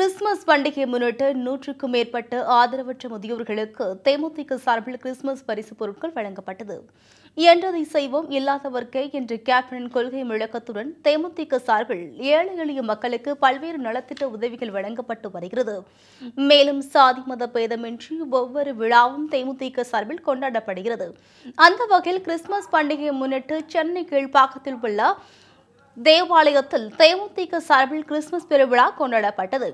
Christmas பண்டிகையை முன்னிட்டு 100க்கும் மேற்பட்ட ஆதரவற்ற முதியோர்களுக்கு தேமுதிக சார்பில் கிறிஸ்துமஸ் பரிசு பொருட்கள் வழங்கப்பட்டது. என்றதை செய்வோம் இல்லாதவர்க்கே என்ற கேப்டனின் கொள்கை முழக்கத்துடன் தேமுதிக சார்பில் ஏழை எளிய மக்களுக்கு பல்வேறு நலத்திட்ட உதவிகள் வழங்கப்பட்டு வருகிறது. மேலும் சாதி மத பேதமின்றி ஒவ்வொரு விழாவும் தேமுதிக சார்பில் கொண்டாடப்படுகிறது. அந்த வகையில் கிறிஸ்துமஸ் பண்டிகையை முன்னிட்டு சென்னை கீழ்ப்பாக்கத்தில் உள்ள தேவாலயத்தில் தேமுதிக சார்பில் கிறிஸ்துமஸ் பெருவிழா கொண்டாடப்பட்டது.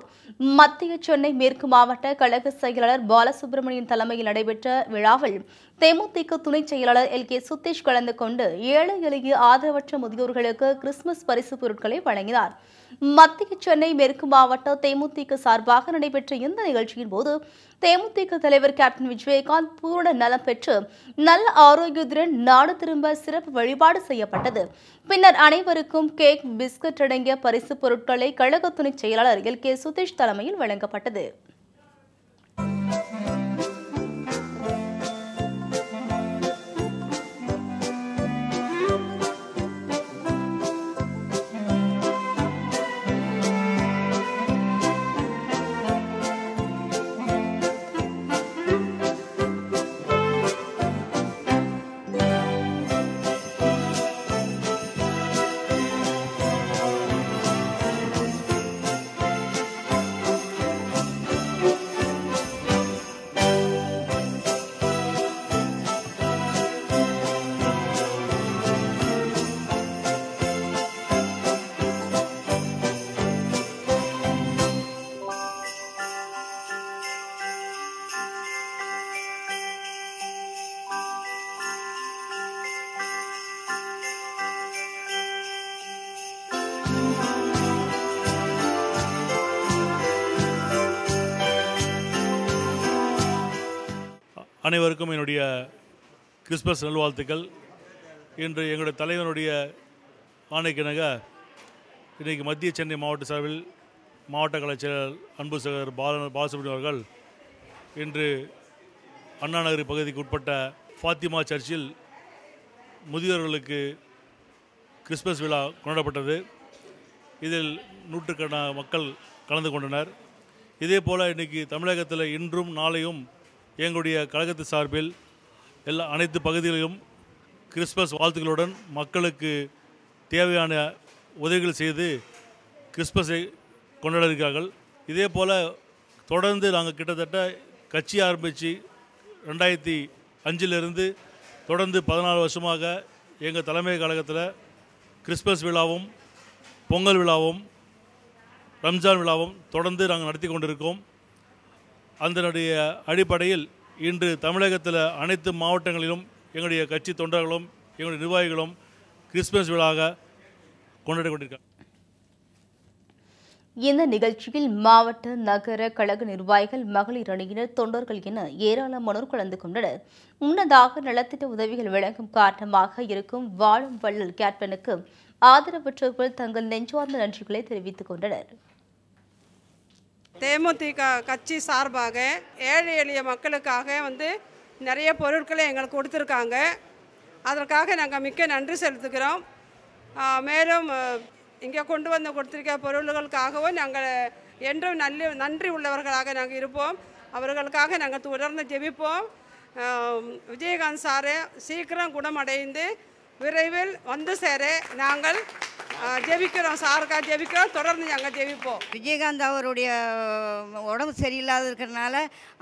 மத்திய சென்னை மேற்கு மாவட்ட கழக செயலாளர் பாலசுப்ரமணியன் தலைமையில் நடைபெற்ற விழாவில் தேமுதிக துணை செயலாளர் LK சுதீஷ் கலந்து கொண்டு ஏழை எளிய ஆதரவற்ற முதியோர்களுக்கு கிறிஸ்துமஸ் பரிசு பொருட்களை வழங்கினார். மத்திய சென்னை மேற்கு மாவட்ட தேமுதிக சார்பாக நடைபெற்ற இந்த நிகழ்ச்சியின் போது தேமுதிக தலைவர் கேப்டன் விஜயகாந்த் பூரண நலம் பெற்று நல்ல ஆரோக்கியத்துடன் நாடு திரும்ப சிறப்பு வழிபாடு செய்யப்பட்டது. பின்னர் அனைவருக்கும் கேக், பிஸ்கட் அடங்கிய பரிசு பொருட்களை கழக துணை செயலாளர் LK சுதீஷ் தலைமையில் வழங்கப்பட்டது. அனைவருக்கும் என்னுடைய கிறிஸ்துமஸ் நல்வாழ்த்துக்கள். இன்று எங்களுடைய தலைவனுடைய ஆணைக்கிணங்க இன்றைக்கு மத்திய சென்னை மாவட்ட சார்பில் மாவட்ட கலைச் செயலர் அன்பு சகோதரர் பாலசுப்ரமணியன் அவர்கள் இன்று அண்ணா நகர் பகுதிக்கு உட்பட்ட ஃபாத்திமா சர்ச்சில் முதியோர்களுக்கு கிறிஸ்துமஸ் விழா கொண்டாடப்பட்டது. இதில் நூற்றுக்கணக்கான மக்கள் கலந்து கொண்டனர். இதே போல் இன்றைக்கி தமிழகத்தில் இன்றும் நாளையும் எங்களுடைய கழகத்து சார்பில் அனைத்து பகுதிகளிலும் கிறிஸ்துமஸ் வாழ்த்துக்களுடன் மக்களுக்கு தேவையான உதவிகள் செய்து கிறிஸ்துமஸை கொண்டாட இருக்கிறார்கள். இதே போல் தொடர்ந்து நாங்கள் கிட்டத்தட்ட கட்சி ஆரம்பித்து 2005 தொடர்ந்து 14 வருஷமாக எங்கள் தலைமை கழகத்தில் கிறிஸ்துமஸ் விழாவும் பொங்கல் விழாவும் ரம்ஜான் விழாவும் தொடர்ந்து நாங்கள் நடத்தி கொண்டிருக்கோம். அதனுடைய அடிப்படையில் இன்று தமிழகத்தில் அனைத்து மாவட்டங்களிலும் எங்களுடைய கட்சி தொண்டர்களும் எங்களுடைய நிர்வாகிகளும் கிறிஸ்துமஸ் விழாவாக கொண்டாடி கொண்டிருக்கிறார். இந்த நிகழ்ச்சியில் மாவட்ட நகர கழக நிர்வாகிகள், மகளிர் அணியினர், தொண்டர்கள் என ஏராளமானோர் கலந்து கொண்டனர். முன்னதாக நலத்திட்ட உதவிகள் வழங்கும் காரணமாக இருக்கும் வாழும் வள்ளல் கேப்டனுக்கு ஆதரவற்றவர்கள் தங்கள் நெஞ்சார்ந்த நன்றிகளை தெரிவித்துக் கொண்டனர். தேமுதிக கட்சி சார்பாக ஏழை எளிய மக்களுக்காக நிறைய பொருட்களை எங்களுக்கு கொடுத்துருக்காங்க. அதற்காக நாங்கள் மிக்க நன்றி செலுத்துகிறோம். மேலும் இங்கே கொண்டு வந்து கொடுத்துருக்க பொருள்களுக்காகவும் நாங்கள் என்றும் நன்றி உள்ளவர்களாக நாங்கள் இருப்போம். அவர்களுக்காக நாங்கள் தொடர்ந்து ஜெபிப்போம். விஜயகாந்த் சாரை சீக்கிரம் குணமடைந்து விரைவில் வந்து சேர நாங்கள் ஜெபிக்கிறோம். சாருக்காக ஜெபிக்கிறோம். தொடர்ந்து நாங்கள் ஜெபிப்போம். விஜயகாந்த் அவருடைய உடம்பு சரியில்லாத இருக்கிறதுனால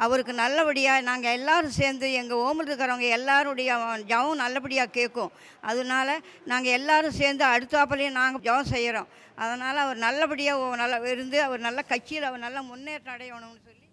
அவருக்கு நல்லபடியாக நாங்கள் எல்லோரும் சேர்ந்து எங்கள் ஓமில் இருக்கிறவங்க எல்லாருடைய ஜபம் நல்லபடியாக கேட்கும். அதனால நாங்கள் எல்லோரும் சேர்ந்து அடுத்தாப்புலையும் நாங்கள் ஜபம் செய்கிறோம். அதனால் அவர் நல்லபடியாக நல்லா இருந்து அவர் நல்ல கட்சியில் அவர் நல்ல முன்னேற்றம் அடையணும்னு சொல்லி